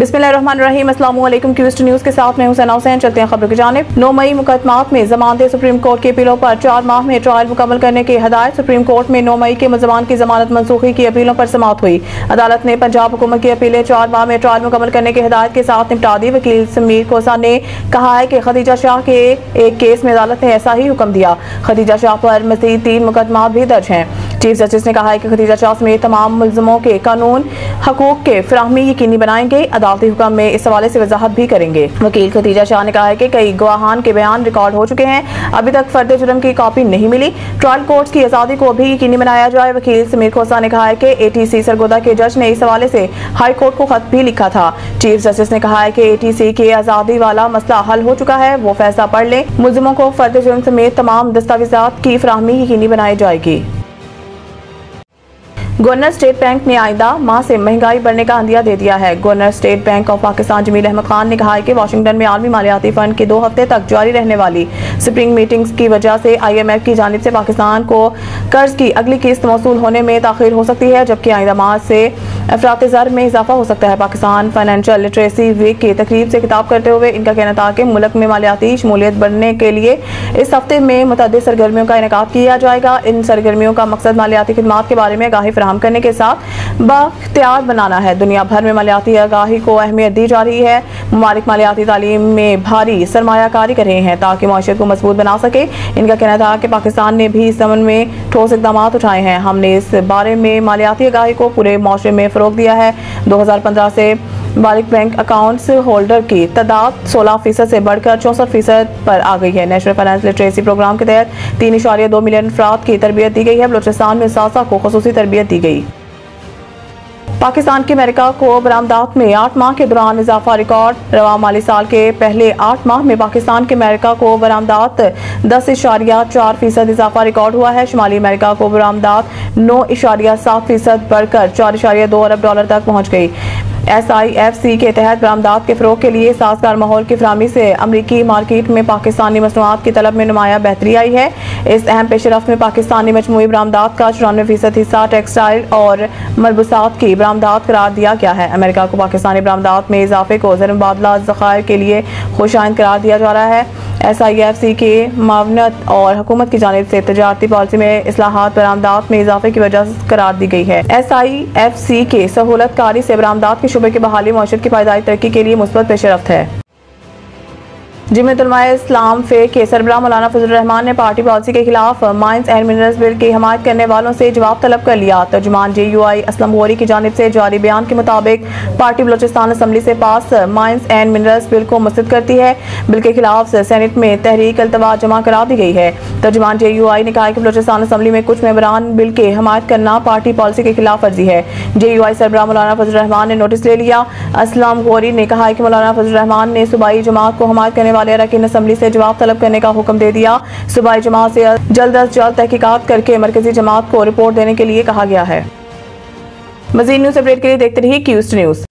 बिस्मिल्लाहिर्रहमानिर्रहीम। अस्सलाम वालेकुम। क्यूस्ट न्यूज़ के साथ मैं हूं सना हुसैन। चलते हैं खबर की जानिब। 9 मई मुकदमात में जमानत सुप्रीम कोर्ट की अपीलों पर 4 माह में ट्रायल मुकम्मल करने की हदायत। सुप्रीम कोर्ट में 9 मई के मुलजमान की जमानत मनसूखी की अपीलों पर समाअत हुई। अदालत ने पंजाब हुकूमत की अपीलें 4 माह में ट्रायल मुकम्मल करने की हदायत के साथ निपटा दी। वकील समीर कोसा ने कहा है कि खदीजा शाह के एक केस में अदालत ने ऐसा ही हुक्म दिया। खदीजा शाह पर मज़ीद 3 मुकदमात भी दर्ज हैं। चीफ जस्टिस ने कहा है कि खदीजा शाह समेत तमाम मुलजमों के कानून हकूक के फराहमी यकीनी बनाएंगे। अदालती हुक्म में इस हवाले से वजाहत भी करेंगे। वकील खदीजा शाह ने कहा है कि कई गवाहान के बयान रिकॉर्ड हो चुके हैं, अभी तक फर्द जुर्म की कॉपी नहीं मिली। ट्रायल कोर्ट की आज़ादी को भी यकीनी बनाया जाए। वकील समीर खोसा ने कहा है कि ATC सरगोदा के जज ने इस हवाले से हाई कोर्ट को खत भी लिखा था। चीफ जस्टिस ने कहा है कि ATC के आज़ादी वाला मसला हल हो चुका है, वो फैसला पढ़ लें। मुलजिमों को फर्द जुर्म समेत तमाम दस्तावेजात की फराहमी यकीनी बनाई जाएगी। गवर्नर स्टेट बैंक ने आइंदा माह से महंगाई बढ़ने का अंदिया दे दिया है। Governor State Bank of Pakistan Jamil Ahmed Khan ने कहा है कि वाशिंगटन में आलमी मालियाती फंड की 2 हफ्ते तक जारी रहने वाली स्प्रिंग मीटिंग्स की वजह से IMF की जानिब से पाकिस्तान को कर्ज की अगली किस्त मौसूल होने में ताखीर हो सकती है, जबकि आइंदा माह से अफरात ज़र में इजाफा हो सकता है। पाकिस्तान फाइनेंशियल लिटरेसी वीक की तकरीब से खिताब करते हुए इनका कहना था कि मुल्क में मालियाती शमूलियत बढ़ने के लिए इस हफ्ते में मुतअद्दिद सरगर्मियों का इनेकाद किया जाएगा। इन सरगर्मियों का मकसद मालियाती खिदमात के बारे में आगाही फराहम करने के साथ बाख्तियार बनाना है। दुनिया भर में मालियाती आगाही को अहमियत दी जा रही है। ममालिक मालियाती तालीम में भारी सरमायाकारी कर रहे हैं ताकि मईशत को मजबूत बना सके। इनका कहना था कि पाकिस्तान ने भी इस ज़मन में ठोस इक़दाम उठाए हैं। हमने इस बारे में मालियाती आगाही को पूरे माशरे में फ़रोग़ दिया है। 2015 से बालिग बैंक अकाउंट्स होल्डर की तादाद 16% से बढ़कर 64% पर आ गई है। नेशनल फाइनेंस लिटरेसी प्रोग्राम के तहत 3.2 मिलियन अफराद की तरबियत दी गई है। बलूचिस्तान में सासा को खुसूसी तरबियत दी गई। पाकिस्तान की अमेरिका को बरामदात में 8 माह के दौरान इजाफा रिकॉर्ड। रवा माली साल के पहले 8 माह में पाकिस्तान के अमेरिका को बरामदात 10.4% इजाफा रिकॉर्ड हुआ है। शुमाली अमेरिका को बरामदात 9.7% बढ़कर 4.2 अरब डॉलर तक पहुँच गई। SIFC के तहत बरामदात के फ़रोग़ के लिए साजगार माहौल की फराहमी से अमरीकी मार्केट में पाकिस्तानी मसनूआत की तलब में नुमाया बेहतरी आई है। इस अहम पेशरफ्त में पाकिस्तानी मजमूई बरामदात का 94% हिस्सा टेक्सटाइल और मलबूसात की बरामदात करार दिया गया है। अमेरिका को पाकिस्तानी बरामदात में इजाफे को ज़र मुबादला ज़खायर के लिए खुशाइंद करार दिया जा रहा है। SIFC के मावनत और हुकूमत की जानिब से तजारती पॉलिसी में इस्लाहात बरामदात में इजाफे की वजह करार दी गई है। SIFC के सहूलत कारी से बरामदात के शुबे की बहाली मईशत की पायदारी तरक्की के लिए मुस्बत पेशरफ्त है। जमीयत उलमाए इस्लाम फे के सरबराह मौलाना फजलुर रहमान ने पार्टी पॉलिसी के खिलाफ माइंस एंड मिनरल्स बिल की हमायत करने वालों से जवाब तलब कर लिया। तर्जुमान JUI असलम गौरी की जानिब से जारी बयान के मुताबिक पार्टी बलूचिस्तान असम्बली से पास माइंस एंड मिनरल्स बिल को मुस्तरद करती है। बिल के खिलाफ सेनेट में तहरीक अल्तवा जमा करा दी गई है। तर्जुमान JUI ने कहा कि बलूचिस्तान असम्बली में कुछ मेंबरान बिल के हमायत करना पार्टी पॉलिसी के खिलाफ वर्जी है। JUI सरबराह मौलाना फजलुर रहमान ने नोटिस ले लिया। असलम गौरी ने कहा कि मौलाना फजलुर रहमान ने सूबाई जमात को हमायत करने वाले अरकान असम्बली से जवाब तलब करने का हुक्म दे दिया। सूबाई जमात से जल्द अज जल्द तहकीकात करके मरकजी जमात को रिपोर्ट देने के लिए कहा गया है। मज़ीद न्यूज़ अपडेट के लिए देखते रहिए क्यूस्ट न्यूज़।